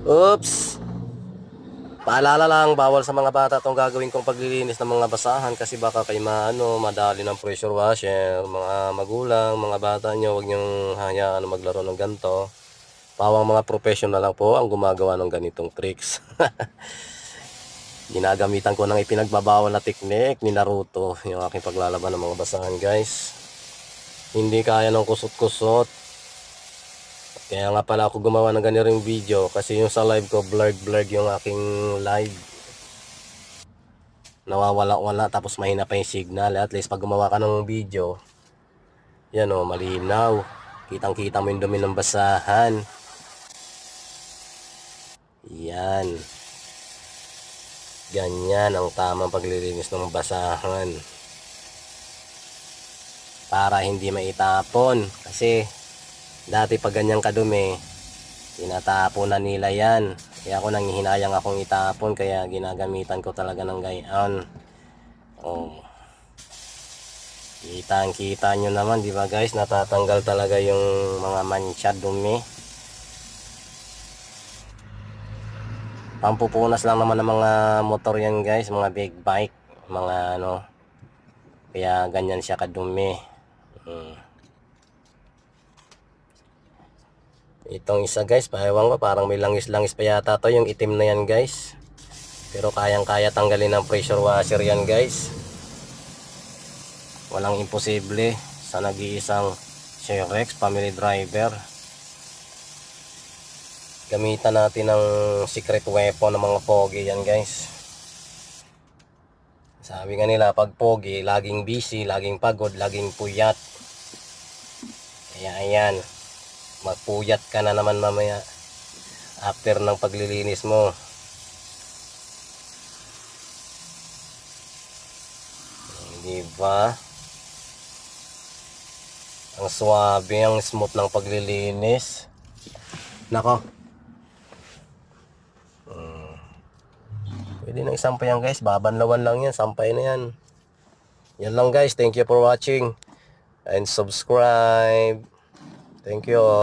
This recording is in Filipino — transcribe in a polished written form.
Oops! Paalala lang, bawal sa mga bata itong gagawin kong paglilinis ng mga basahan kasi baka kayo madali ng pressure washer. Mga magulang, mga bata nyo, huwag nyong hayaan maglaro ng ganito. Pawang mga professional lang po ang gumagawa ng ganitong tricks. Ginagamitan ko ng ipinagbabawal na teknik ni Naruto yung aking paglalaban ng mga basahan, guys. Hindi kaya ng kusot-kusot. Kaya nga pala ako gumawa ng ganitong video kasi yung sa live ko blurred yung aking live. Nawawala-wala tapos mahina pa yung signal. At least pag gumawa ka ng video, yan o, malinaw. Kitang-kita mo yung dumi ng basahan. Yan. Ganyan ang tamang paglilinis ng basahan. Para hindi maitapon. Kasi dati pag ganyan kadumi, tinatapon na nila yan. Kaya ako nanghihinayang akong itapon, kaya ginagamitan ko talaga ng gayon. Oh. Kitang-kita nyo naman, di ba guys? Natatanggal talaga yung mga mancha, dumi. Pampupunas lang naman ng mga motor yan guys, mga big bike, mga ano. Kaya ganyan siya kadumi. Itong isa guys, paewan ko, parang may langis-langis pa yata to, yung itim na yan guys. Pero kayang-kaya tanggalin ng pressure washer yan guys. Walang imposible sa nag-iisang Sherex family driver. Gamitan natin ng secret weapon ng mga pogi yan guys. Sabi nga nila, pag pogi, laging busy, laging pagod, laging puyat. Kaya ayan, magpuyat ka na naman mamaya after ng paglilinis mo. Diba? Ang swabe, ang smooth ng paglilinis. Nako. Pwede na isampay yan guys, babanlawan lang yan, sampay na yan. Yan lang guys, thank you for watching and subscribe. Thank you.